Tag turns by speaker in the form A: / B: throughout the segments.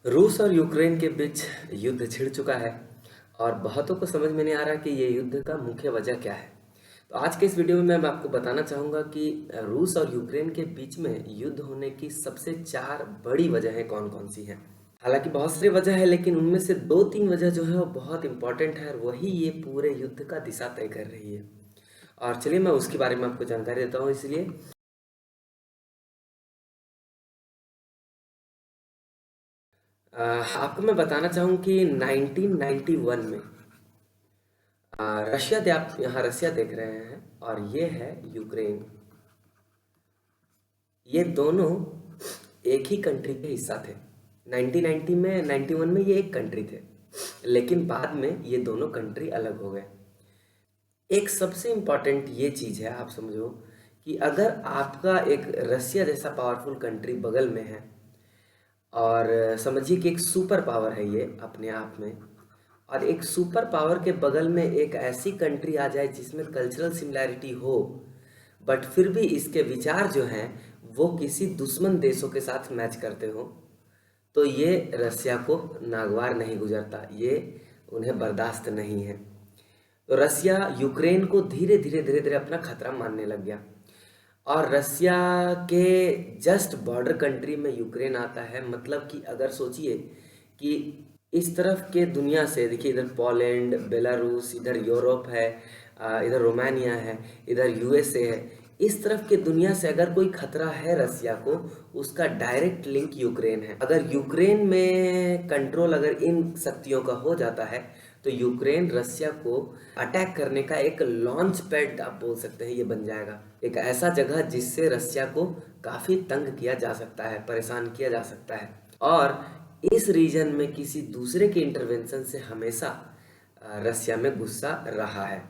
A: रूस और यूक्रेन के बीच युद्ध छिड़ चुका है और बहुतों को समझ में नहीं आ रहा कि ये युद्ध का मुख्य वजह क्या है। तो आज के इस वीडियो में मैं आपको बताना चाहूँगा कि रूस और यूक्रेन के बीच में युद्ध होने की सबसे 4 बड़ी वजहें कौन-कौन सी हैं। हालांकि बहुत सारी वजह है, लेकिन उनमें से 2-3 वजह जो है वो बहुत इंपॉर्टेंट है और वही ये पूरे युद्ध का दिशा तय कर रही है। और चलिए मैं उसके बारे में आपको जानकारी देता हूँ। इसलिए आपको मैं बताना चाहूँ कि 1991 में आप यहाँ रशिया देख रहे हैं और ये है यूक्रेन। ये दोनों एक ही कंट्री के हिस्सा थे। 1990 में 91 में ये एक कंट्री थे, लेकिन बाद में ये दोनों कंट्री अलग हो गए। एक सबसे इम्पॉर्टेंट ये चीज़ है, आप समझो कि अगर आपका एक रशिया जैसा पावरफुल कंट्री बगल में है और समझिए कि एक सुपर पावर है ये अपने आप में, और एक सुपर पावर के बगल में एक ऐसी कंट्री आ जाए जिसमें कल्चरल सिमिलैरिटी हो, बट फिर भी इसके विचार जो हैं वो किसी दुश्मन देशों के साथ मैच करते हो, तो ये रसिया को नागवार नहीं गुजरता, ये उन्हें बर्दाश्त नहीं है। तो रसिया यूक्रेन को धीरे धीरे अपना खतरा मानने लग गया और रसिया के जस्ट बॉर्डर कंट्री में यूक्रेन आता है। मतलब कि अगर सोचिए कि इस तरफ के दुनिया से देखिए, इधर पोलैंड, बेलारूस, इधर यूरोप है, इधर रोमानिया है, इधर यूएसए है। इस तरफ के दुनिया से अगर कोई खतरा है रसिया को, उसका डायरेक्ट लिंक यूक्रेन है। अगर यूक्रेन में कंट्रोल अगर इन शक्तियों का हो जाता है तो यूक्रेन रसिया को अटैक करने का एक लॉन्च पैड आप बोल सकते हैं, ये बन जाएगा। एक ऐसा जगह जिससे रसिया को काफ़ी तंग किया जा सकता है, परेशान किया जा सकता है। और इस रीजन में किसी दूसरे के इंटरवेंशन से हमेशा रसिया में गुस्सा रहा है।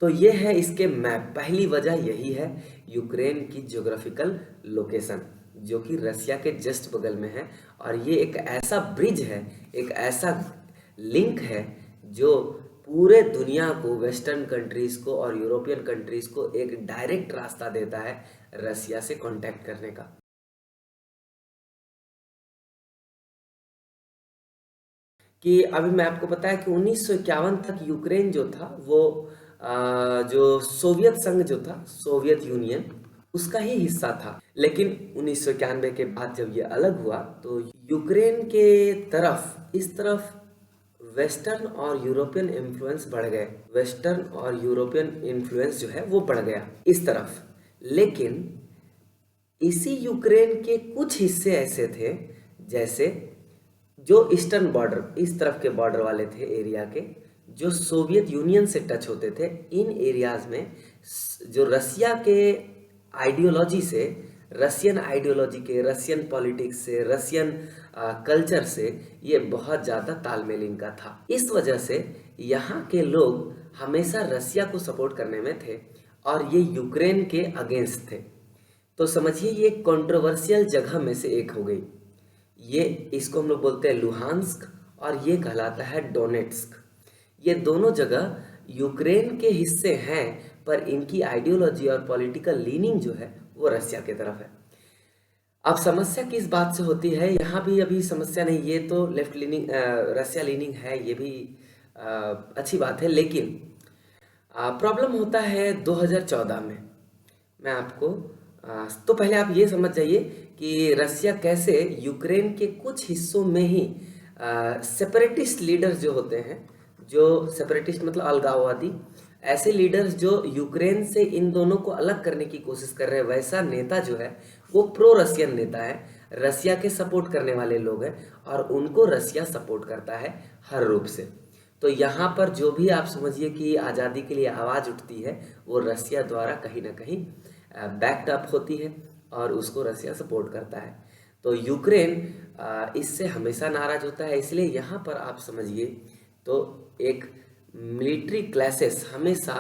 A: तो ये है इसके मैप। पहली वजह यही है, यूक्रेन की ज्योग्राफिकल लोकेशन जो कि रसिया के जस्ट बगल में है। और ये एक ऐसा ब्रिज है, एक ऐसा लिंक है जो पूरे दुनिया को, वेस्टर्न कंट्रीज को और यूरोपियन कंट्रीज को एक डायरेक्ट रास्ता देता है रसिया से कांटेक्ट करने का। कि अभी मैं आपको बताया कि 1951 तक यूक्रेन जो था वो जो सोवियत संघ जो था, सोवियत यूनियन, उसका ही हिस्सा था। लेकिन 1991 के बाद जब ये अलग हुआ तो यूक्रेन के तरफ, इस तरफ वेस्टर्न और यूरोपियन इन्फ्लुएंस बढ़ गए। वेस्टर्न और यूरोपियन इन्फ्लुएंस जो है वो बढ़ गया इस तरफ। लेकिन इसी यूक्रेन के कुछ हिस्से ऐसे थे, जैसे जो ईस्टर्न बॉर्डर, इस तरफ के बॉर्डर वाले थे एरिया के, जो सोवियत यूनियन से टच होते थे। इन एरियाज में जो रसिया के आइडियोलॉजी से, रसियन आइडियोलॉजी के, रसियन पॉलिटिक्स से, रसियन कल्चर से ये बहुत ज़्यादा तालमेल इनका था। इस वजह से यहाँ के लोग हमेशा रसिया को सपोर्ट करने में थे और ये यूक्रेन के अगेंस्ट थे। तो समझिए ये कंट्रोवर्शियल जगह में से एक हो गई। ये, इसको हम लोग बोलते हैं लुहांस्क और ये कहलाता है डोनेट्स्क। ये दोनों जगह यूक्रेन के हिस्से हैं, पर इनकी आइडियोलॉजी और पॉलिटिकल लीनिंग जो है वो रसिया की तरफ है। अब समस्या किस बात से होती है, यहाँ भी अभी समस्या नहीं, ये तो लेफ्ट लीनिंग, रसिया लीनिंग है, ये भी अच्छी बात है। लेकिन प्रॉब्लम होता है 2014 में। मैं आपको तो पहले आप ये समझ जाइए कि रसिया कैसे यूक्रेन के कुछ हिस्सों में ही सेपरेटिस्ट लीडर्स जो होते हैं, जो सेपरेटिस्ट मतलब अलगाववादी, ऐसे लीडर्स जो यूक्रेन से इन दोनों को अलग करने की कोशिश कर रहे हैं, वैसा नेता जो है वो प्रो रसियन नेता है, रसिया के सपोर्ट करने वाले लोग हैं और उनको रसिया सपोर्ट करता है हर रूप से। तो यहाँ पर जो भी आप समझिए कि आज़ादी के लिए आवाज़ उठती है वो रसिया द्वारा कहीं ना कहीं बैक्ड अप होती है और उसको रसिया सपोर्ट करता है। तो यूक्रेन इससे हमेशा नाराज होता है। इसलिए यहाँ पर आप समझिए तो एक मिलिट्री क्लैसेस हमेशा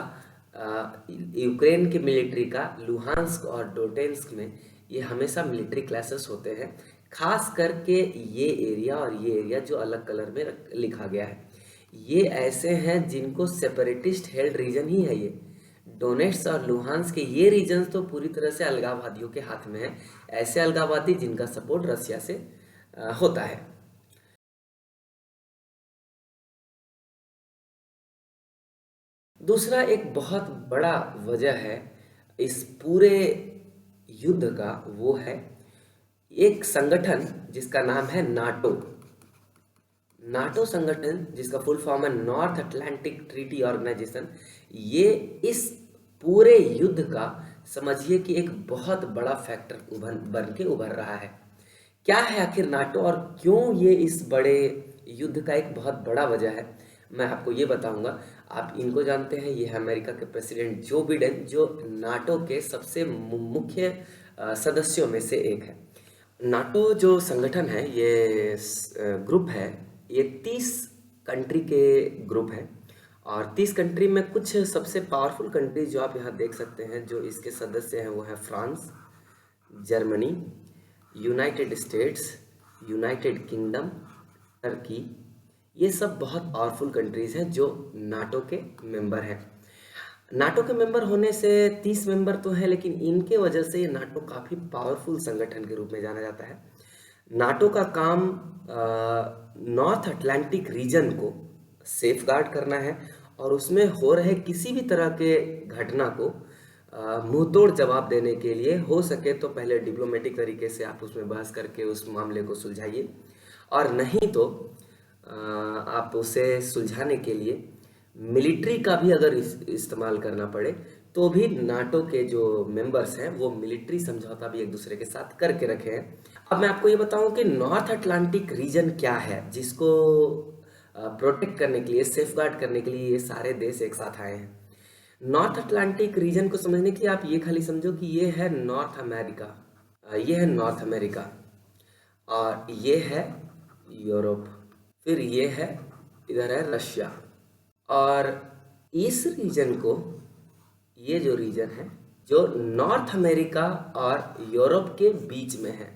A: यूक्रेन के मिलिट्री का लुहांस्क और डोनेट्स्क में ये हमेशा मिलिट्री क्लैसेस होते हैं। खास करके ये एरिया और ये एरिया जो अलग कलर में लिखा गया है, ये ऐसे हैं जिनको सेपरेटिस्ट हेल्ड रीजन ही है। ये डोनेट्स और लुहांस के ये रीजन्स तो पूरी तरह से अलगाववादियों के हाथ में है, ऐसे अलगाववादी जिनका सपोर्ट रसिया से होता है। दूसरा एक बहुत बड़ा वजह है इस पूरे युद्ध का, वो है एक संगठन जिसका नाम है नाटो। नाटो संगठन, जिसका फुल फॉर्म है नॉर्थ अटलांटिक ट्रीटी ऑर्गेनाइजेशन, ये इस पूरे युद्ध का समझिए कि एक बहुत बड़ा फैक्टर बन के उभर रहा है। क्या है आखिर नाटो और क्यों ये इस बड़े युद्ध का एक बहुत बड़ा वजह है, मैं आपको ये बताऊंगा। आप इनको जानते हैं, ये है अमेरिका के प्रेसिडेंट जो बिडेन, जो नाटो के सबसे मुख्य सदस्यों में से एक है। नाटो जो संगठन है, ये ग्रुप है, ये 30 कंट्री के ग्रुप है। और 30 कंट्री में कुछ सबसे पावरफुल कंट्रीज जो आप यहाँ देख सकते हैं जो इसके सदस्य हैं, वो है France, Germany, United states, United kingdom, Turkey. ये सब बहुत पावरफुल कंट्रीज हैं जो नाटो के मेंबर हैं। नाटो के मेंबर होने से 30 मेंबर तो हैं, लेकिन इनके वजह से ये नाटो काफ़ी पावरफुल संगठन के रूप में जाना जाता है। नाटो का काम नॉर्थ अटलांटिक रीजन को सेफ गार्ड करना है और उसमें हो रहे किसी भी तरह के घटना को मुंहतोड़ जवाब देने के लिए, हो सके तो पहले डिप्लोमेटिक तरीके से आप उसमें बहस करके उस मामले को सुलझाइए, और नहीं तो आप उसे सुलझाने के लिए मिलिट्री का भी अगर इस्तेमाल करना पड़े तो भी नाटो के जो मेंबर्स हैं वो मिलिट्री समझौता भी एक दूसरे के साथ करके रखे हैं। अब मैं आपको ये बताऊं कि नॉर्थ अटलांटिक रीजन क्या है, जिसको प्रोटेक्ट करने के लिए, सेफ गार्ड करने के लिए ये सारे देश एक साथ आए हैं। नॉर्थ अटलांटिक रीजन को समझने के लिए आप ये खाली समझो कि ये है नॉर्थ अमेरिका, ये है नॉर्थ अमेरिका, और ये है यूरोप, फिर ये है, इधर है रशिया। और इस रीजन को, ये जो रीजन है जो नॉर्थ अमेरिका और यूरोप के बीच में है,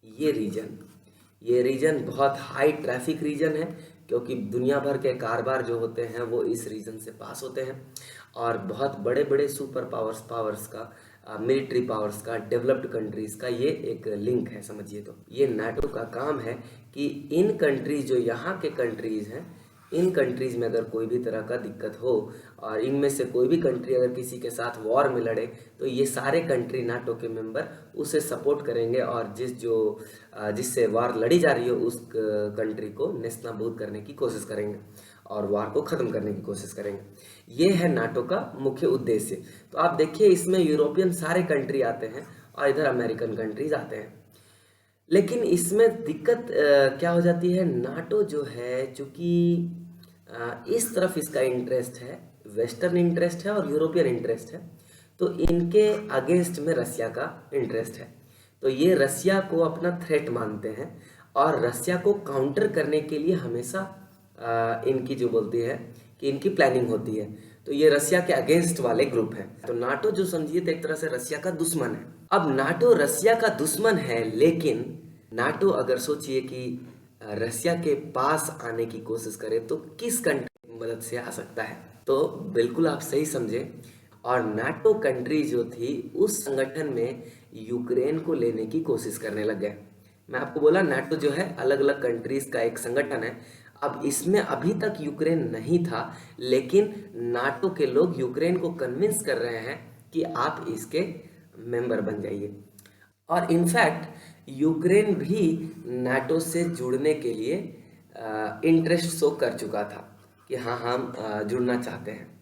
A: ये रीजन बहुत हाई ट्रैफिक रीजन है, क्योंकि दुनिया भर के कारोबार जो होते हैं वो इस रीजन से पास होते हैं। और बहुत बड़े बड़े सुपर पावर्स का, मिलिट्री पावर्स का, डेवलप्ड कंट्रीज का ये एक लिंक है, समझिए। तो ये नाटो का काम है कि इन कंट्रीज, जो यहाँ के कंट्रीज हैं, इन कंट्रीज में अगर कोई भी तरह का दिक्कत हो और इनमें से कोई भी कंट्री अगर किसी के साथ वॉर में लड़े, तो ये सारे कंट्री नाटो के मेंबर उसे सपोर्ट करेंगे और जिससे वॉर लड़ी जा रही हो उस कंट्री को नेस्तनाबूद करने की कोशिश करेंगे और वॉर को ख़त्म करने की कोशिश करेंगे। ये है नाटो का मुख्य उद्देश्य। तो आप देखिए, इसमें यूरोपियन सारे कंट्री आते हैं और इधर अमेरिकन कंट्रीज आते हैं। लेकिन इसमें दिक्कत क्या हो जाती है, नाटो जो है, चूँकि इस तरफ इसका इंटरेस्ट है, वेस्टर्न इंटरेस्ट है और यूरोपियन इंटरेस्ट है, तो इनके अगेंस्ट में रसिया का इंटरेस्ट है। तो ये रसिया को अपना थ्रेट मानते हैं और रसिया को काउंटर करने के लिए हमेशा इनकी जो बोलती है कि इनकी प्लानिंग होती है। तो ये रसिया के अगेंस्ट वाले ग्रुप हैं। तो नाटो जो समझिए तो एक तरह से रसिया का दुश्मन है। अब नाटो रसिया का दुश्मन है, लेकिन नाटो अगर सोचिए कि रसिया के पास आने की कोशिश करे तो किस कंट्री की मदद से आ सकता है, तो बिल्कुल आप सही समझे। और नाटो कंट्री जो थी उस संगठन में यूक्रेन को लेने की कोशिश करने लग गए। मैं आपको बोला नाटो जो है अलग अलग कंट्रीज का एक संगठन है। अब इसमें अभी तक यूक्रेन नहीं था, लेकिन नाटो के लोग यूक्रेन को कन्विंस कर रहे हैं कि आप इसके मेंबर बन जाइए। और इनफैक्ट यूक्रेन भी नाटो से जुड़ने के लिए इंटरेस्ट शो कर चुका था कि हाँ, हम जुड़ना चाहते हैं।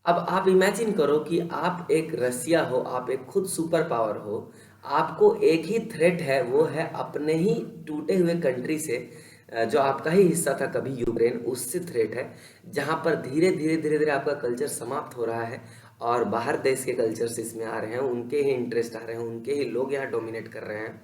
A: अब आप इमेजिन करो कि आप एक रसिया हो, आप एक खुद सुपर पावर हो, आपको एक ही थ्रेट है, वो है अपने ही टूटे हुए कंट्री से, जो आपका ही हिस्सा था कभी, यूक्रेन, उससे थ्रेट है, जहाँ पर धीरे धीरे आपका कल्चर समाप्त हो रहा है और बाहर देश के कल्चर्स इसमें आ रहे हैं, उनके ही इंटरेस्ट आ रहे हैं, उनके ही लोग यहाँ डोमिनेट कर रहे हैं।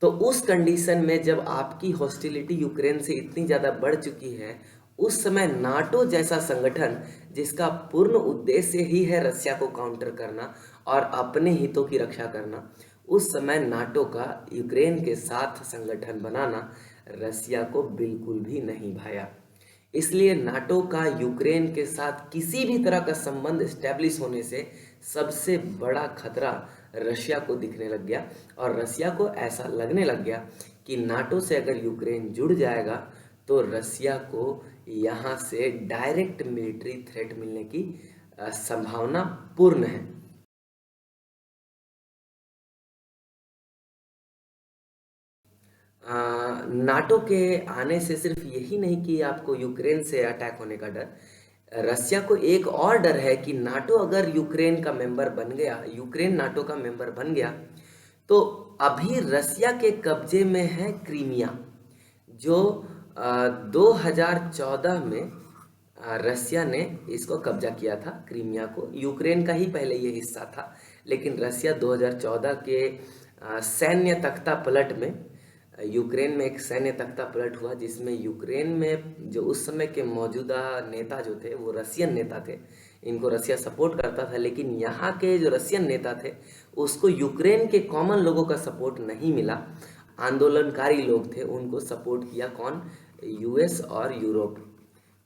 A: तो उस कंडीशन में जब आपकी हॉस्टिलिटी यूक्रेन से इतनी ज़्यादा बढ़ चुकी है, उस समय नाटो जैसा संगठन, जिसका पूर्ण उद्देश्य ही है रसिया को काउंटर करना और अपने हितों की रक्षा करना, उस समय नाटो का यूक्रेन के साथ संगठन बनाना रसिया को बिल्कुल भी नहीं भाया। इसलिए नाटो का यूक्रेन के साथ किसी भी तरह का संबंध स्टैब्लिश होने से सबसे बड़ा खतरा रशिया को दिखने लग गया और रसिया को ऐसा लगने लग गया कि नाटो से अगर यूक्रेन जुड़ जाएगा तो रसिया को यहाँ से डायरेक्ट मिलिट्री थ्रेट मिलने की संभावना पूर्ण है। नाटो के आने से सिर्फ यही नहीं कि आपको यूक्रेन से अटैक होने का डर, रसिया को एक और डर है कि नाटो अगर यूक्रेन का मेंबर बन गया, यूक्रेन नाटो का मेंबर बन गया, तो अभी रसिया के कब्जे में है क्रीमिया, जो 2014 में रसिया ने इसको कब्जा किया था। क्रीमिया को यूक्रेन का ही पहले ये हिस्सा था, लेकिन रसिया 2014 के सैन्य तख्ता पलट में, यूक्रेन में एक सैन्य तख्ता पलट हुआ जिसमें यूक्रेन में जो उस समय के मौजूदा नेता जो थे वो रसियन नेता थे। इनको रसिया सपोर्ट करता था, लेकिन यहाँ के जो रसियन नेता थे उसको यूक्रेन के कॉमन लोगों का सपोर्ट नहीं मिला। आंदोलनकारी लोग थे, उनको सपोर्ट किया कौन? यूएस और यूरोप।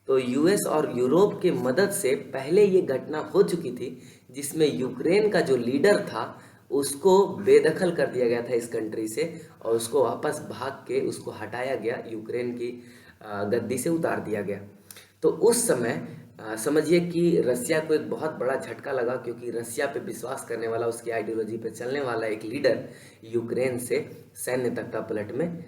A: तो यूएस और यूरोप के मदद से पहले ये घटना हो चुकी थी जिसमें यूक्रेन का जो लीडर था उसको बेदखल कर दिया गया था इस कंट्री से, और उसको वापस भाग के उसको हटाया गया, यूक्रेन की गद्दी से उतार दिया गया। तो उस समय समझिए कि रसिया को एक बहुत बड़ा झटका लगा, क्योंकि रसिया पे विश्वास करने वाला, उसकी आइडियोलॉजी पे चलने वाला एक लीडर यूक्रेन से सैन्य तख्तापलट में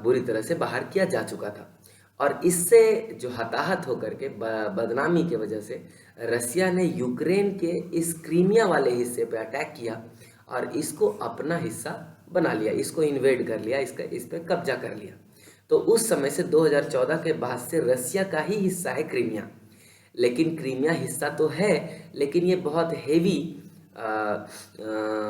A: बुरी तरह से बाहर किया जा चुका था। और इससे जो हताहत होकर के बदनामी की वजह से रसिया ने यूक्रेन के इस क्रीमिया वाले हिस्से पे अटैक किया और इसको अपना हिस्सा बना लिया, इसको इन्वेड कर लिया, इस पे कब्जा कर लिया। तो उस समय से 2014 के बाद से रसिया का ही हिस्सा है क्रीमिया। लेकिन क्रीमिया हिस्सा तो है, लेकिन ये बहुत हेवी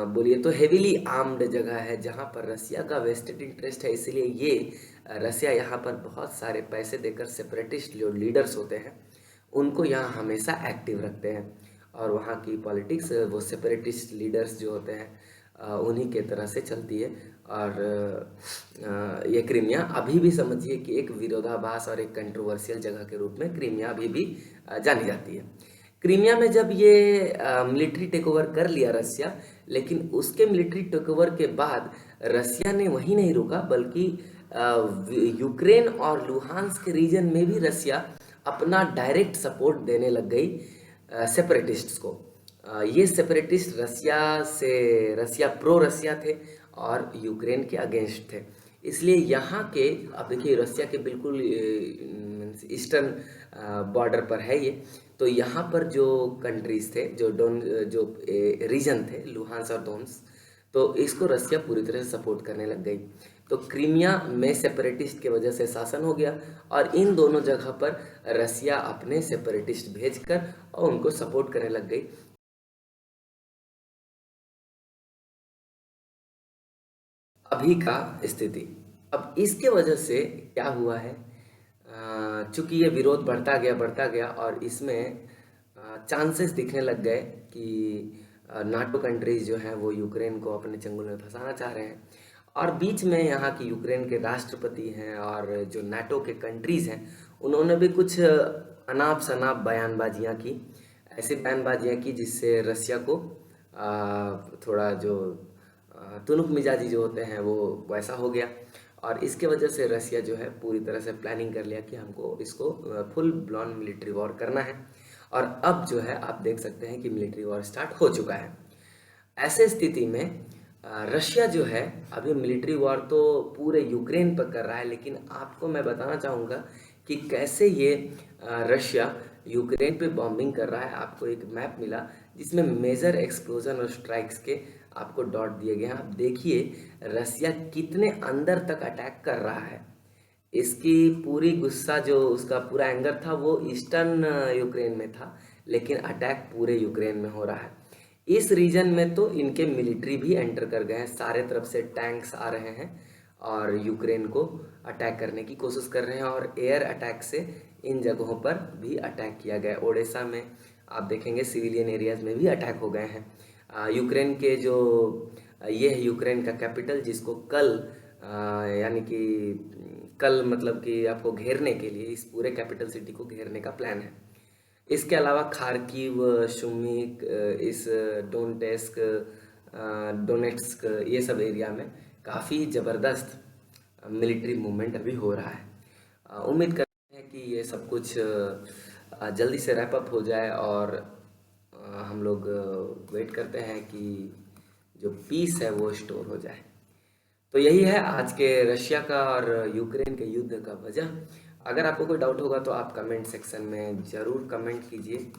A: बोलिए तो हेवीली आर्म्ड जगह है जहाँ पर रसिया का वेस्टेड इंटरेस्ट है। इसलिए ये रसिया यहाँ पर बहुत सारे पैसे देकर सेपरेटिस्ट जो लीडर्स होते हैं उनको यहाँ हमेशा एक्टिव रखते हैं, और वहाँ की पॉलिटिक्स वो सेपरेटिस्ट लीडर्स जो होते हैं उन्हीं के तरह से चलती है। और ये क्रीमिया अभी भी समझिए कि एक विरोधाभास और एक कंट्रोवर्शियल जगह के रूप में क्रीमिया अभी भी जानी जाती है। क्रीमिया में जब ये मिलिट्री टेक ओवर कर लिया रसिया, लेकिन उसके मिलिट्री टेक ओवर के बाद रसिया ने वहीं नहीं रुका, बल्कि यूक्रेन और लुहांस्क के रीजन में भी रसिया अपना डायरेक्ट सपोर्ट देने लग गई सेपरेटिस्ट्स को। ये सेपरेटिस्ट रसिया प्रो रसिया थे और यूक्रेन के अगेंस्ट थे। इसलिए यहाँ के, अब देखिए रसिया के बिल्कुल ईस्टर्न बॉर्डर पर है ये, तो यहाँ पर जो कंट्रीज थे, जो रीजन थे लुहांस और डोन्स, तो इसको रसिया पूरी तरह से सपोर्ट करने लग गई। तो क्रीमिया में सेपरेटिस्ट की वजह से शासन हो गया, और इन दोनों जगह पर रसिया अपने सेपरेटिस्ट भेजकर और उनको सपोर्ट करने लग गई। अभी का स्थिति, अब इसके वजह से क्या हुआ है, चूंकि ये विरोध बढ़ता गया और इसमें चांसेस दिखने लग गए कि नाटो कंट्रीज जो हैं वो यूक्रेन को अपने चंगुल में फंसाना चाह रहे हैं। और बीच में यहाँ की यूक्रेन के राष्ट्रपति हैं और जो नाटो के कंट्रीज हैं उन्होंने भी कुछ अनाप शनाप बयानबाजियाँ की, ऐसी बयानबाजियाँ की जिससे रसिया को थोड़ा जो तुनुक मिजाजी जो होते हैं वो वैसा हो गया। और इसके वजह से रसिया जो है पूरी तरह से प्लानिंग कर लिया कि हमको इसको फुल ब्लॉन मिलिट्री वॉर करना है। और अब जो है आप देख सकते हैं कि मिलिट्री वॉर स्टार्ट हो चुका है। ऐसे स्थिति में रशिया जो है अभी मिलिट्री वॉर तो पूरे यूक्रेन पर कर रहा है, लेकिन आपको मैं बताना चाहूँगा कि कैसे ये रशिया यूक्रेन पे बॉम्बिंग कर रहा है। आपको एक मैप मिला जिसमें मेजर एक्सप्लोजन और स्ट्राइक्स के आपको डॉट दिए गए हैं। आप देखिए रसिया कितने अंदर तक अटैक कर रहा है। इसकी पूरी गुस्सा जो उसका पूरा एंगर था वो ईस्टर्न यूक्रेन में था, लेकिन अटैक पूरे यूक्रेन में हो रहा है। इस रीजन में तो इनके मिलिट्री भी एंटर कर गए हैं, सारे तरफ से टैंक्स आ रहे हैं और यूक्रेन को अटैक करने की कोशिश कर रहे हैं, और एयर अटैक से इन जगहों पर भी अटैक किया गया। ओडेसा में आप देखेंगे सिविलियन एरियाज में भी अटैक हो गए हैं। यूक्रेन के जो ये है यूक्रेन का कैपिटल, जिसको कल यानी कि कल मतलब कि आपको घेरने के लिए इस पूरे कैपिटल सिटी को घेरने का प्लान है। इसके अलावा खार्किव, शुमिक, इस डोनेट्स्क, डोनेट्स्क, ये सब एरिया में काफ़ी ज़बरदस्त मिलिट्री मूवमेंट अभी हो रहा है। उम्मीद करते हैं कि ये सब कुछ जल्दी से रैप अप हो जाए और हम लोग वेट करते हैं कि जो पीस है वो स्टोर हो जाए। तो यही है आज के रशिया का और यूक्रेन के युद्ध का वजह। अगर आपको कोई डाउट होगा तो आप कमेंट सेक्शन में ज़रूर कमेंट कीजिए।